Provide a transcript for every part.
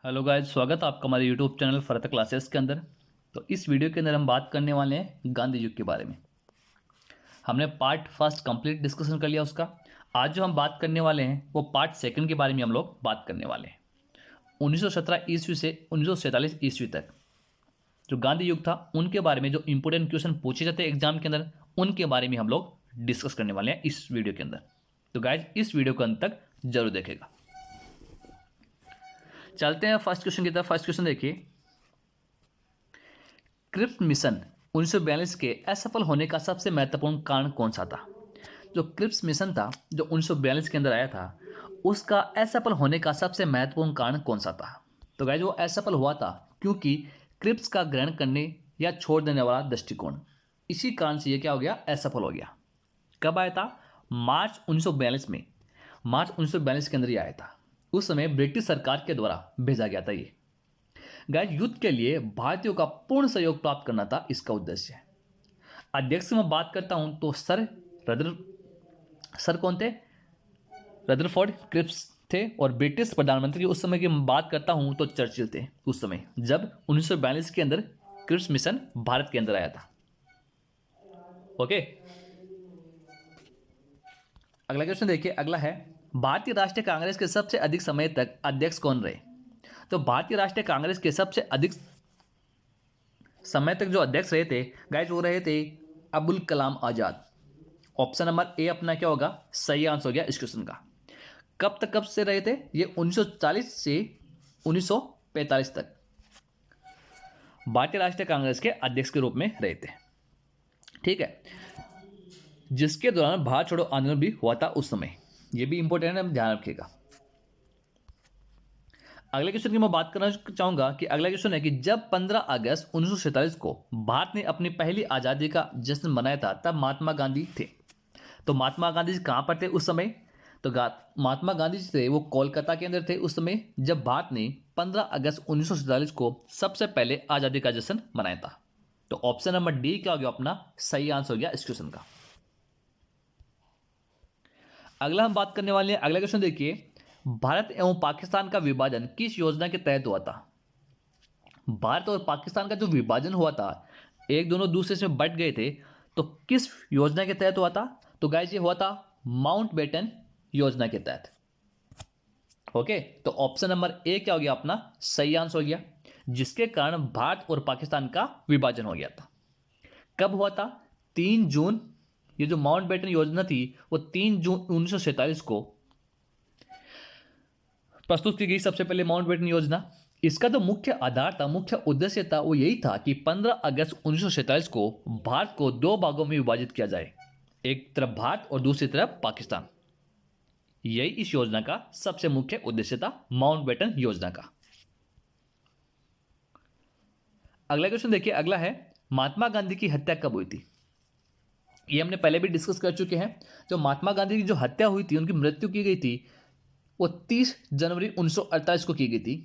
Hello guys, स्वागत है आपका हमारे यूट्यूब चैनल फरहत क्लासेस के अंदर। तो इस वीडियो के अंदर हम बात करने वाले हैं गांधी युग के बारे में। हमने पार्ट फर्स्ट कंप्लीट डिस्कशन कर लिया उसका। आज जो हम बात करने वाले हैं वो पार्ट सेकंड के बारे में हम लोग बात करने वाले हैं। 1917 ईस्वी से 1947 ईस्वी तक जो गांधी युग था उनके बारे में जो इंपोर्टेंट क्वेश्चन पूछे जाते हैं एग्जाम के अंदर, उनके बारे में हम लोग डिस्कस करने वाले हैं इस वीडियो के अंदर। तो गाइज इस वीडियो को अंत तक जरूर देखेगा। चलते हैं फर्स्ट क्वेश्चन की तरफ। फर्स्ट क्वेश्चन देखिए, क्रिप्स मिशन 1942 के असफल होने का सबसे महत्वपूर्ण कारण कौन सा था? जो क्रिप्स मिशन था जो 1942 के अंदर आया था, उसका असफल होने का सबसे महत्वपूर्ण कारण कौन सा था? तो गाइस वो असफल हुआ था क्योंकि क्रिप्स का ग्रहण करने या छोड़ देने वाला दृष्टिकोण, इसी कारण से ये क्या हो गया, असफल हो गया। कब आया था? मार्च 1942 में। मार्च 1942 के अंदर ही आया था। उस समय ब्रिटिश सरकार के द्वारा भेजा गया था ये। गाइस युद्ध के लिए भारतीयों का पूर्ण सहयोग प्राप्त करना था इसका उद्देश्य। अध्यक्ष में बात करता हूं तो सर कौन थे? रदरफोर्ड क्रिप्स थे। और ब्रिटिश प्रधानमंत्री उस समय की बात करता हूं तो चर्चिल थे उस समय, जब 1942 के अंदर क्रिप्स मिशन भारत के अंदर आया था। ओके, अगला क्वेश्चन देखिए। अगला है, भारतीय राष्ट्रीय कांग्रेस के सबसे अधिक समय तक अध्यक्ष कौन रहे? तो भारतीय राष्ट्रीय कांग्रेस के सबसे अधिक समय तक जो अध्यक्ष रहे थे गाइस, वो रहे थे Abul Kalam Azad. Option number A अपना क्या होगा, सही आंसर हो गया इस क्वेश्चन का। कब से रहे थे ये? 1940 से 1945 तक भारतीय राष्ट्रीय कांग्रेस के अध्यक्ष के रूप में रहे थे। ठीक है, जिसके दौरान भारत छोड़ो आंदोलन भी हुआ था उस समय। ये भी इंपॉर्टेंट है, ध्यान रखिएगा। अगले क्वेश्चन की मैं बात करना चाहूंगा कि अगला क्वेश्चन है कि जब 15 अगस्त 1947 को भारत ने अपनी पहली आज़ादी का जश्न मनाया था तब महात्मा गांधी थे। तो महात्मा गांधी जी कहाँ पर थे उस समय? तो महात्मा गांधी जी थे वो कोलकाता के अंदर थे उस समय, जब भारत ने 15 अगस्त 1947 को सबसे पहले आज़ादी का जश्न मनाया था। तो ऑप्शन नंबर डी क्या हो गया अपना, सही आंसर हो गया इस क्वेश्चन का। अगला हम बात करने वाले हैं, अगला क्वेश्चन देखिए, भारत एवं पाकिस्तान का विभाजन किस योजना के तहत हुआ था? भारत और पाकिस्तान का जो विभाजन हुआ था, एक दोनों दूसरे से बट गए थे, तो किस योजना के तहत हुआ था? तो गाइस ये हुआ था माउंटबेटन योजना के तहत। ओके, तो ऑप्शन नंबर ए क्या हो गया अपना, सही आंसर हो गया, जिसके कारण भारत और पाकिस्तान का विभाजन हो गया था। कब हुआ था? 3 जून। ये जो माउंटबेटन योजना थी वो 3 जून 1947 को प्रस्तुत की गई सबसे पहले माउंटबेटन योजना। इसका जो मुख्य आधार था, मुख्य उद्देश्य था, वो यही था कि 15 अगस्त 1947 को भारत को 2 भागों में विभाजित किया जाए, एक तरफ भारत और दूसरी तरफ पाकिस्तान। यही इस योजना का सबसे मुख्य उद्देश्य था, माउंटबेटन योजना का। अगला क्वेश्चन देखिए। अगला है, महात्मा गांधी की हत्या कब हुई थी? ये हमने पहले भी डिस्कस कर चुके हैं। जो महात्मा गांधी की जो हत्या हुई थी, उनकी मृत्यु की गई थी, वो 30 जनवरी 1948 को की गई थी।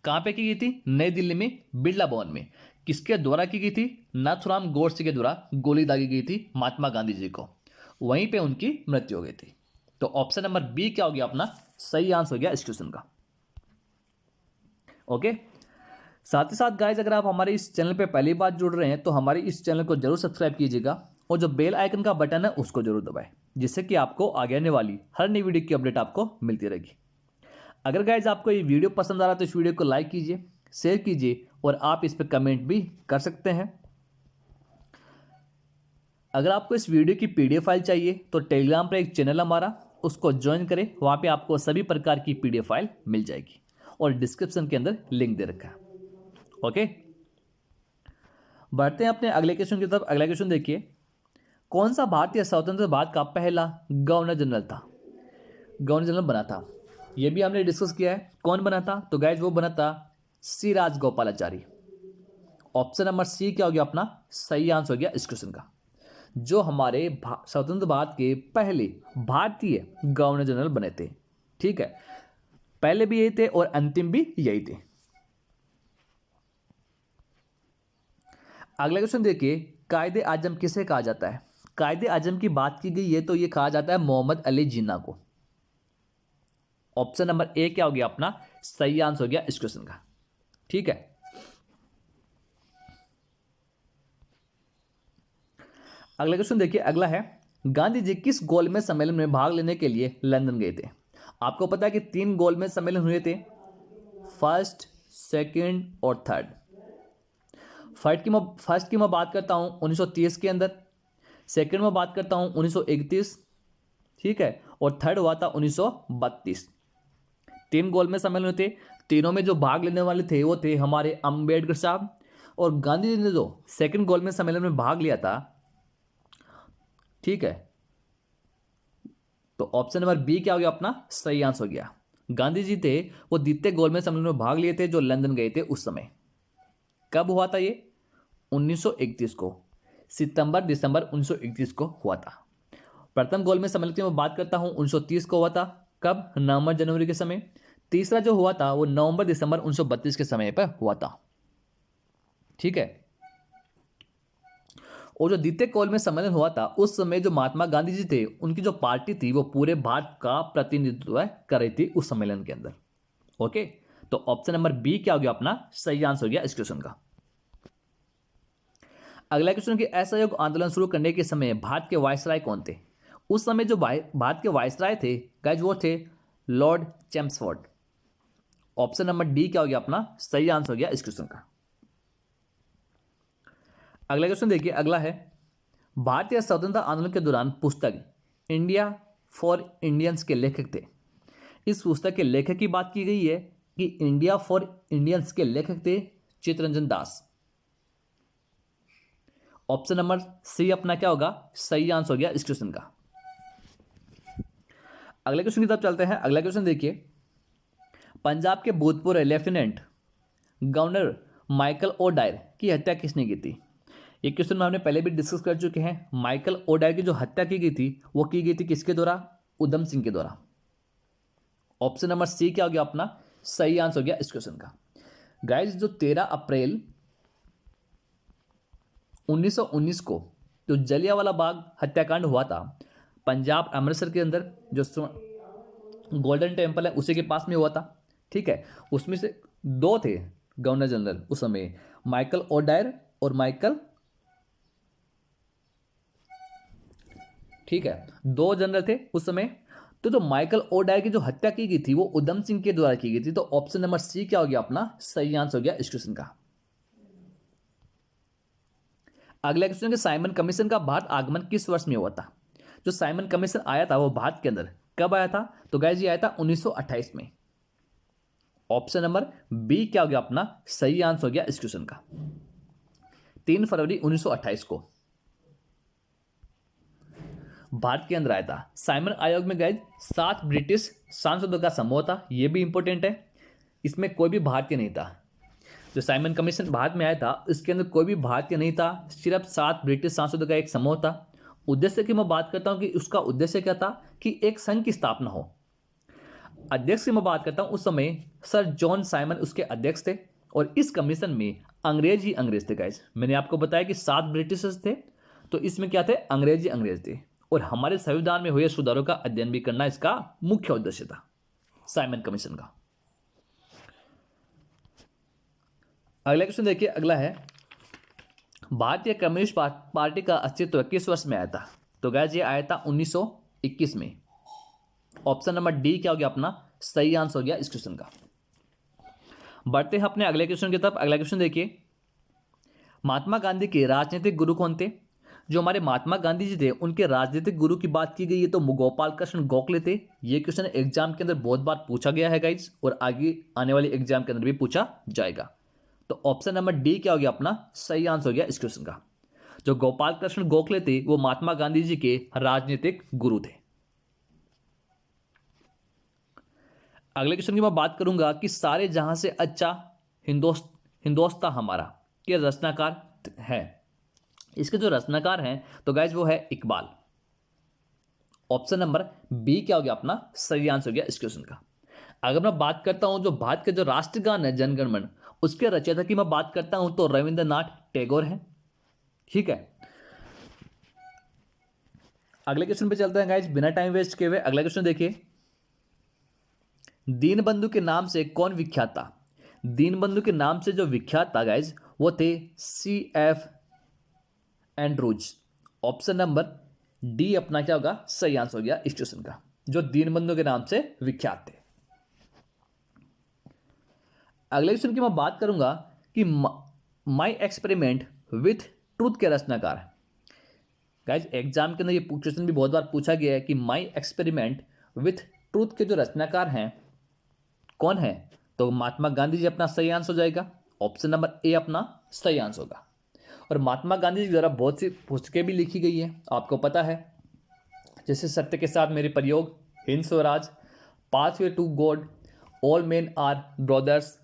कहाँ पे की गई थी? नई दिल्ली में बिरला भवन में। किसके द्वारा की गई थी? नाथुराम गोडसे के द्वारा गोली दागी गई थी महात्मा गांधी जी को, वहीं पे उनकी मृत्यु हो गई थी। तो ऑप्शन नंबर बी क्या हो गया अपना, सही आंसर हो गया इस क्वेश्चन का। ओके, साथ ही साथ गाइज अगर आप हमारे इस चैनल पे पहली बार जुड़ रहे हैं तो हमारे इस चैनल को जरूर सब्सक्राइब कीजिएगा और जो बेल आइकन का बटन है उसको जरूर दबाएं, जिससे कि आपको आगे आने वाली हर नई वीडियो की अपडेट आपको मिलती रहेगी। अगर गाइज आपको ये वीडियो पसंद आ रहा है तो इस वीडियो को लाइक कीजिए, शेयर कीजिए और आप इस पर कमेंट भी कर सकते हैं। अगर आपको इस वीडियो की पीडीएफ फाइल चाहिए तो टेलीग्राम पर एक चैनल हमारा, उसको ज्वाइन करें, वहाँ पे आपको सभी प्रकार की पीडीएफ फाइल मिल जाएगी और डिस्क्रिप्शन के अंदर लिंक दे रखा है। ओके, बढ़ते हैं अपने अगले क्वेश्चन की तरफ। अगला क्वेश्चन देखिए, कौन सा भारतीय स्वतंत्र भारत का पहला गवर्नर जनरल था? गवर्नर जनरल बना था, यह भी हमने डिस्कस किया है। कौन बना था? तो गाइज वो बना था सी राजगोपालाचारी। ऑप्शन नंबर सी क्या हो गया अपना, सही आंसर हो गया इस क्वेश्चन का। जो हमारे स्वतंत्र भारत के पहले भारतीय गवर्नर जनरल बने थे। ठीक है, पहले भी यही थे और अंतिम भी यही थे। अगला क्वेश्चन देखिए, कायदे आजम किसे कहा जाता है? कायदे आजम की बात की गई है तो ये कहा जाता है मोहम्मद अली जिन्ना को। ऑप्शन नंबर ए क्या हो गया अपना, सही आंसर हो गया इस क्वेश्चन का। ठीक है, अगला क्वेश्चन देखिए, अगला है गांधी जी किस गोलमेज सम्मेलन में भाग लेने के लिए लंदन गए थे? आपको पता है कि 3 गोलमेज सम्मेलन हुए थे, फर्स्ट, सेकंड और थर्ड। फर्स्ट की मैं बात करता हूं 1930 के अंदर, सेकंड में बात करता हूं 1931, ठीक है, और थर्ड हुआ था 1932। 3 गोलमेज सम्मेलन हुए थे, तीनों में जो भाग लेने वाले थे वो थे हमारे अंबेडकर साहब, और गांधी जी ने जो सेकंड गोलमेज सम्मेलन में भाग लिया था, ठीक है, तो ऑप्शन नंबर बी क्या हो गया अपना सही आंसर हो गया। गांधी जी थे वो द्वितीय गोलमेज सम्मेलन में भाग लिए थे जो लंदन गए थे उस समय। कब हुआ था ये? 1931 को, सितंबर दिसंबर 1931 को हुआ था। प्रथम गोलमेज सम्मेलन की मैं बात करता हूं 1930 को हुआ था। कब? नवंबर जनवरी के समय। तीसरा जो हुआ था वो नवंबर दिसंबर 1932 के समय पर हुआ था। ठीक है, और जो द्वितीय गोलमेज सम्मेलन हुआ था उस समय जो महात्मा गांधी जी थे उनकी जो पार्टी थी वो पूरे भारत का प्रतिनिधित्व कर रही थी उस सम्मेलन के अंदर। ओके, तो ऑप्शन नंबर बी क्या हो गया अपना सही आंसर हो गया इस क्वेश्चन का। अगला क्वेश्चन कि असहयोग आंदोलन शुरू करने के समय भारत के वायसराय कौन थे? उस समय जो भारत के वायसराय थे गाइज वो थे Lord Chelmsford. Option number D क्या हो गया अपना सही आंसर हो गया इस क्वेश्चन का। अगला क्वेश्चन देखिए, अगला है भारतीय स्वतंत्रता आंदोलन के दौरान पुस्तक इंडिया फॉर इंडियंस के लेखक थे। इस पुस्तक के लेखक की बात की गई है कि इंडिया फॉर इंडियंस के लेखक थे Chittaranjan Das. Option number C अपना क्या होगा सही आंसर हो गया इस क्वेश्चन का। अगले क्वेश्चन की तरफ चलते हैं। अगला क्वेश्चन देखिए, पंजाब के भूतपूर्व लेफ्टिनेंट गवर्नर माइकल ओडायर की हत्या किसने की थी? ये क्वेश्चन में हमने पहले भी डिस्कस कर चुके हैं। माइकल ओडायर की जो हत्या की गई थी वो की गई थी किसके द्वारा? उधम सिंह के द्वारा। ऑप्शन नंबर सी क्या हो गया अपना सही आंसर हो गया इस क्वेश्चन का। गाइस, जो 13 अप्रैल 1919 को जो जलियांवाला बाग हत्याकांड हुआ था पंजाब अमृतसर के अंदर, जो गोल्डन टेम्पल है उसी के पास में हुआ था। ठीक है, उसमें से 2 थे गवर्नर जनरल उस समय, माइकल ओडायर और माइकल, ठीक है, 2 जनरल थे उस समय। तो जो माइकल ओडायर की जो हत्या की गई थी वो उधम सिंह के द्वारा की गई थी। तो ऑप्शन नंबर सी क्या हो गया अपना सही आंसर हो गया इस क्वेश्चन का। अगला क्वेश्चन कि साइमन कमीशन का भारत आगमन किस वर्ष में हुआ था? जो साइमन कमीशन आया था वो भारत के अंदर कब आया था? तो गाइस ये आया था 1928 में। ऑप्शन नंबर बी क्या हो गया अपना सही आंसर हो गया इस क्वेश्चन का। 3 फरवरी 1928 को भारत के अंदर आया था। साइमन आयोग में गाइस 7 ब्रिटिश सांसदों का समूह था, यह भी इंपॉर्टेंट है। इसमें कोई भी भारतीय नहीं था। जो साइमन कमीशन भारत में आया था इसके अंदर कोई भी भारतीय नहीं था, सिर्फ 7 ब्रिटिश सांसदों का एक समूह था। उद्देश्य की मैं बात करता हूं कि उसका उद्देश्य क्या था कि एक संघ की स्थापना हो। अध्यक्ष की मैं बात करता हूं, उस समय सर जॉन साइमन उसके अध्यक्ष थे और इस कमीशन में अंग्रेज ही अंग्रेज थे गाइस। मैंने आपको बताया कि 7 ब्रिटिशर्स थे, तो इसमें क्या थे अंग्रेज ही अंग्रेज थे, और हमारे संविधान में हुए सुधारों का अध्ययन भी करना इसका मुख्य उद्देश्य था साइमन कमीशन का। अगला क्वेश्चन देखिए, अगला है भारतीय कम्युनिस्ट पार्टी का अस्तित्व किस वर्ष में आया था? तो गाइस ये आया था 1921 में। ऑप्शन नंबर डी क्या हो गया अपना सही आंसर हो गया इस क्वेश्चन का। बढ़ते हैं अपने अगले क्वेश्चन की तरफ। अगला क्वेश्चन देखिए, महात्मा गांधी के राजनीतिक गुरु कौन थे? जो हमारे महात्मा गांधी जी थे उनके राजनीतिक गुरु की बात की गई है तो गोपाल कृष्ण गोखले थे। ये क्वेश्चन एग्जाम के अंदर बहुत बार पूछा गया है गाइज, और आगे आने वाले एग्जाम के अंदर भी पूछा जाएगा। तो ऑप्शन नंबर डी क्या हो गया अपना सही आंसर हो गया इस क्वेश्चन का। जो गोपाल कृष्ण गोखले थे वो महात्मा गांधी जी के राजनीतिक गुरु थे। अगले क्वेश्चन की मैं बात करूंगा कि सारे जहां से अच्छा हिंदोस्तां हमारा के रचनाकार है। इसके जो रचनाकार हैं तो गाइज वो है इकबाल। ऑप्शन नंबर बी क्या हो गया अपना सही आंसर हो गया इस क्वेश्चन का। अगर मैं बात करता हूं जो भारत के जो राष्ट्रगान है जनगण मन, उसके रचयिता की मैं बात करता हूं तो रविंद्रनाथ टैगोर है। ठीक है, अगले क्वेश्चन पे चलते हैं गाइज बिना टाइम वेस्ट किए हुए। अगला क्वेश्चन देखिए, दीनबंधु के नाम से कौन विख्यात था? दीनबंधु के नाम से जो विख्यात था गाइज वो थे C.F. Andrews. Option number D अपना क्या होगा सही आंसर हो गया इस क्वेश्चन का, जो दीनबंधु के नाम से विख्यात थे। अगले क्वेश्चन की मैं बात करूंगा कि माई एक्सपेरिमेंट विथ ट्रूथ के रचनाकार। गाइज एग्जाम के अंदर ये क्वेश्चन भी बहुत बार पूछा गया है कि माई एक्सपेरिमेंट विथ ट्रूथ के जो रचनाकार हैं कौन है? तो महात्मा गांधी जी अपना सही आंसर हो जाएगा। ऑप्शन नंबर ए अपना सही आंसर होगा। और महात्मा गांधी जी द्वारा बहुत सी पुस्तकें भी लिखी गई है, आपको पता है, जैसे सत्य के साथ मेरे प्रयोग, Hind Swaraj, pathway to God, all men are brothers,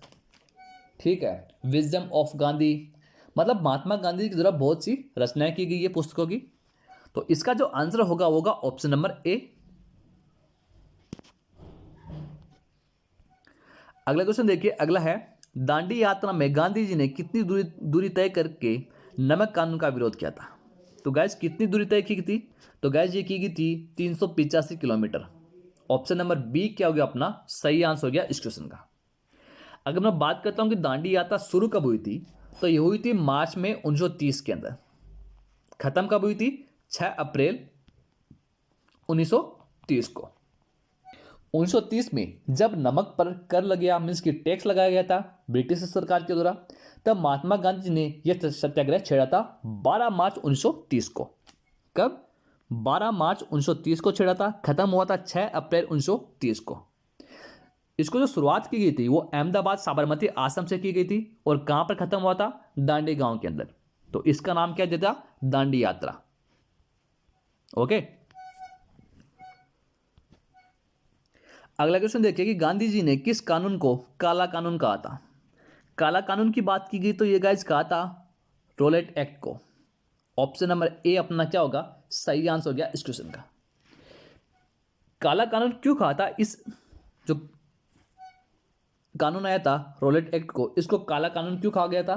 ठीक है, विजडम ऑफ गांधी। मतलब महात्मा गांधी जी के द्वारा बहुत सी रचनाएं की गई है पुस्तकों की। तो इसका जो आंसर होगा ऑप्शन नंबर ए। अगला क्वेश्चन देखिए, अगला है दांडी यात्रा में गांधी जी ने कितनी दूरी तय करके नमक कानून का विरोध किया था? तो गैस कितनी दूरी तय की थी? तो गैस ये की गई थी 385 किलोमीटर। ऑप्शन नंबर बी क्या हो गया अपना सही आंसर हो गया इस क्वेश्चन का। अगर मैं बात करता हूं कि दांडी यात्रा शुरू कब हुई थी, तो ये हुई थी मार्च में 1930 के अंदर। खत्म कब हुई थी? 6 अप्रैल 1930 को। 1930 में जब नमक पर कर लग गया, मीन्स की टैक्स लगाया गया था ब्रिटिश सरकार के द्वारा, तब महात्मा गांधी जी ने यह सत्याग्रह छेड़ा था 12 मार्च 1930 को। कब? 12 मार्च 1930 को छेड़ा था, खत्म हुआ था 6 अप्रैल 1930 को। इसको जो शुरुआत की गई थी वो अहमदाबाद साबरमती आश्रम से की गई थी, और कहां पर खत्म हुआ था? दांडी गांव के अंदर। तो इसका नाम क्या देता? दांडी यात्रा। ओके, अगला क्वेश्चन देखिए कि गांधी जी ने किस कानून को काला कानून कहा था? काला कानून की बात की गई तो ये गाइस कहा था रोलेट एक्ट को। ऑप्शन नंबर ए अपना क्या होगा सही आंसर हो गया इस क्वेश्चन का। काला कानून क्यों कहा था? इस जो कानून आया था रोलेट एक्ट को, इसको काला कानून क्यों कहा गया था?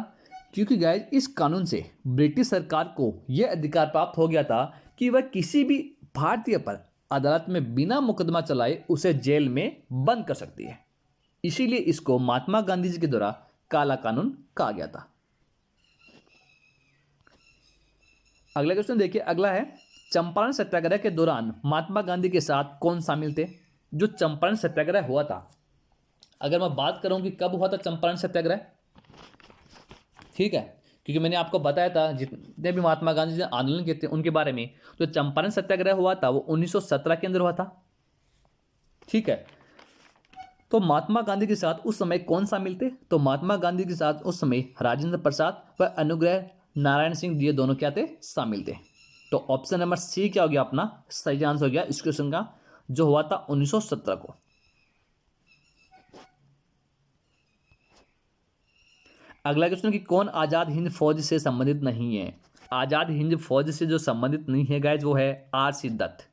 क्योंकि गाइस इस कानून से ब्रिटिश सरकार को यह अधिकार प्राप्त हो गया था कि वह किसी भी भारतीय पर अदालत में बिना मुकदमा चलाए उसे जेल में बंद कर सकती है। इसीलिए इसको महात्मा गांधी जी के द्वारा काला कानून कहा गया था। अगला क्वेश्चन देखिए, अगला है चंपारण सत्याग्रह के दौरान महात्मा गांधी के साथ कौन शामिल थे? जो चंपारण सत्याग्रह हुआ था, अगर मैं बात करूं कि कब हुआ था चंपारण सत्याग्रह, ठीक है, क्योंकि मैंने आपको बताया था जितने भी महात्मा गांधी जी ने आंदोलन किए थे उनके बारे में। जो चंपारण सत्याग्रह हुआ था वो 1917 के अंदर हुआ था, ठीक है। तो महात्मा गांधी के साथ उस समय कौन शामिल थे? तो महात्मा गांधी के साथ उस समय राजेंद्र प्रसाद व अनुग्रह नारायण सिंह ये दोनों क्या थे? शामिल थे। तो ऑप्शन नंबर सी क्या हो गया अपना सही आंसर हो गया इस क्वेश्चन का, जो हुआ था 1917 को। अगला क्वेश्चन कि कौन आजाद हिंद फौज से संबंधित नहीं है? आजाद हिंद फौज से जो संबंधित नहीं है गाइज वो है R.C. Dutt.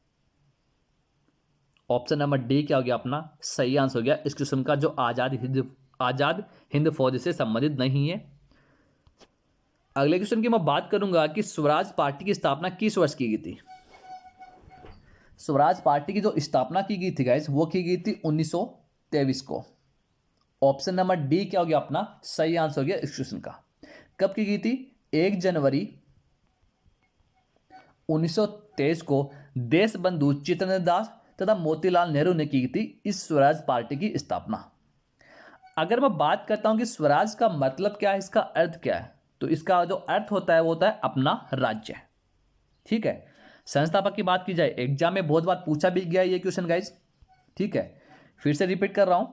Option number D क्या हो गया अपना सही आंसर हो गया इस क्वेश्चन का, जो आजाद हिंद फौज से संबंधित नहीं है। अगले क्वेश्चन की मैं बात करूंगा कि स्वराज पार्टी की स्थापना किस वर्ष की गई थी? स्वराज पार्टी की जो स्थापना की गई थी गाइज वो की गई थी 1923 को। ऑप्शन नंबर डी क्या हो गया अपना सही आंसर हो गया इस क्वेश्चन का। कब की गई थी? 1 जनवरी 1923 को देशबंधु चित्तरंजन दास तथा मोतीलाल नेहरू ने की थी इस स्वराज पार्टी की स्थापना। अगर मैं बात करता हूं कि स्वराज का मतलब क्या है, इसका अर्थ क्या है, तो इसका जो अर्थ होता है वो होता है अपना राज्य, ठीक है। संस्थापक की बात की जाए, एग्जाम में बहुत बार पूछा भी गया ये क्वेश्चन गाइज, ठीक है। फिर से रिपीट कर रहा हूं,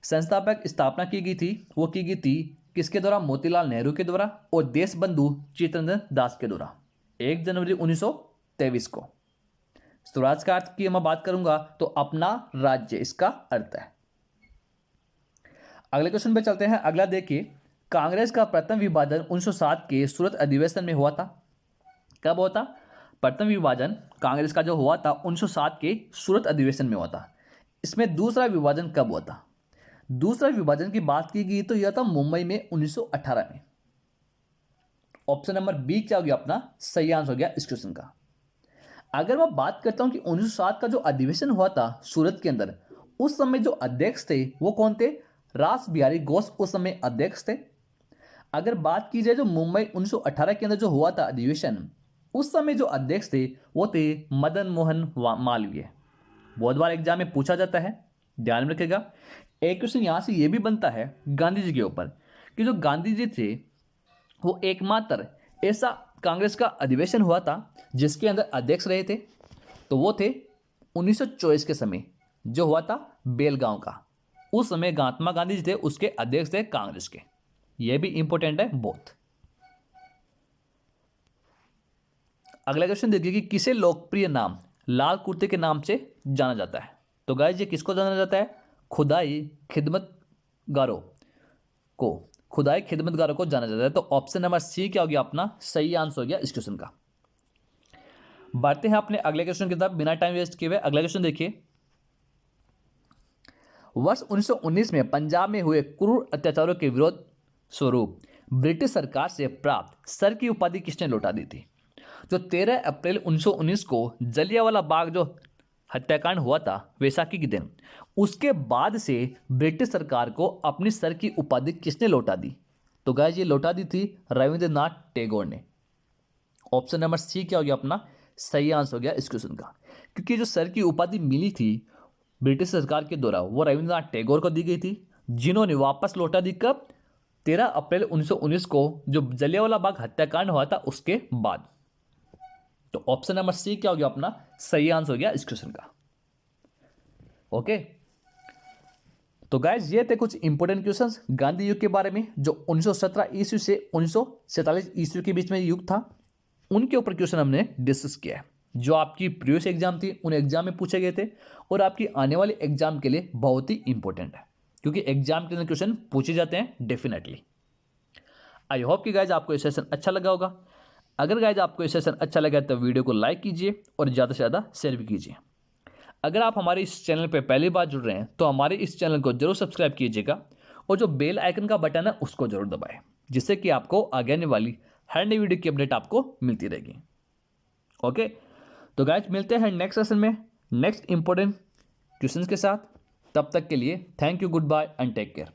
संस्थापक स्थापना की गई थी वो की गई थी किसके द्वारा? मोतीलाल नेहरू के द्वारा और देशबंधु चित्तरंजन दास के द्वारा 1 जनवरी 1923 को। स्वराज का अर्थ की मैं बात करूंगा तो अपना राज्य इसका अर्थ है। अगले क्वेश्चन पे चलते हैं। अगला देखिए, कांग्रेस का प्रथम विभाजन 1907 के सूरत अधिवेशन में हुआ था। कब हुआ था? प्रथम विभाजन कांग्रेस का जो हुआ था 1907 के सूरत अधिवेशन में हुआ था। इसमें दूसरा विभाजन कब हुआ था? दूसरा विभाजन की बात की गई तो यह था मुंबई में 1918 में। ऑप्शन नंबर बी क्या हो गया अपना सही आंसर हो गया इस क्वेश्चन का। अगर मैं बात करता हूं कि 1907 का जो अधिवेशन हुआ था सूरत के अंदर, उस समय जो अध्यक्ष थे वो कौन थे? रास बिहारी घोष उस समय अध्यक्ष थे। अगर बात की जाए जो मुंबई 1918 के अंदर जो हुआ था अधिवेशन, उस समय जो अध्यक्ष थे वो थे मदन मोहन मालवीय। बहुत बार एग्जाम में पूछा जाता है, ध्यान में रखिएगा। एक क्वेश्चन यहां से ये भी बनता है गांधी जी के ऊपर कि जो गांधी जी थे वो एकमात्र ऐसा कांग्रेस का अधिवेशन हुआ था जिसके अंदर अध्यक्ष रहे थे, तो वो थे 1924 के समय जो हुआ था बेलगांव का। उस समय महात्मा गांधी जी थे, उसके अध्यक्ष थे कांग्रेस के। यह भी इंपॉर्टेंट है बहुत। अगला क्वेश्चन देखिए कि किसे लोकप्रिय नाम लाल कुर्ते के नाम से जाना जाता है? तो गाइस ये किसको जाना जाता है? खुदाई खिदमतगारों को, खुदाई खिदमतगारों को जाना जाता है। तो ऑप्शन नंबर सी क्या हो गया अपना सही आंसर हो गया इस क्वेश्चन का। बढ़ते हैं अपने अगले क्वेश्चन की तरफ बिना टाइम वेस्ट किए हुए। अगला क्वेश्चन देखिए, वर्ष 1919 में पंजाब में हुए क्रूर अत्याचारों के विरोध स्वरूप ब्रिटिश सरकार से प्राप्त सर की उपाधि किसने लौटा दी थी? जो 13 अप्रैल 1919 को जलियांवाला बाग जो हत्याकांड हुआ था वैसाखी के दिन, उसके बाद से ब्रिटिश सरकार को अपनी सर की उपाधि किसने लौटा दी? तो गाइस ये लौटा दी थी रविंद्रनाथ टैगोर ने। ऑप्शन नंबर सी क्या हो गया अपना सही आंसर हो गया इस क्वेश्चन का, क्योंकि जो सर की उपाधि मिली थी ब्रिटिश सरकार के द्वारा वो रविंद्रनाथ टैगोर को दी गई थी, जिन्होंने वापस लौटा दी कब? 13 अप्रैल 1919 को जो जलियांवाला बाग हत्याकांड हुआ था उसके बाद। तो ऑप्शन नंबर सी क्या हो गया अपना सही आंसर हो गया इस क्वेश्चन का। ओके, तो गाइस ये थे कुछ इंपॉर्टेंट क्वेश्चंस गांधी युग के बारे में जो 1917 ईस्वी से 1947 ईस्वी के बीच में युग था, उनके ऊपर क्वेश्चन हमने डिस्कस किया है। जो आपकी प्रीवियस एग्जाम थी उन एग्जाम में पूछे गए थे और आपकी आने वाले एग्जाम के लिए बहुत ही इंपॉर्टेंट है, क्योंकि एग्जाम के अंदर क्वेश्चन पूछे जाते हैं डेफिनेटली। आई होप कि गाइज आपको ये सेशन अच्छा लगा होगा। अगर गाइज आपको ये सेशन अच्छा लगा तो वीडियो को लाइक कीजिए और ज़्यादा से ज़्यादा शेयर भी कीजिए। अगर आप हमारे इस चैनल पर पहली बार जुड़ रहे हैं तो हमारे इस चैनल को जरूर सब्सक्राइब कीजिएगा और जो बेल आइकन का बटन है उसको जरूर दबाएं, जिससे कि आपको आगे आने वाली हर नई वीडियो की अपडेट आपको मिलती रहेगी। ओके, तो गाइज मिलते हैं नेक्स्ट सेशन में नेक्स्ट इंपॉर्टेंट क्वेश्चंस के साथ। तब तक के लिए thank you, goodbye and take care.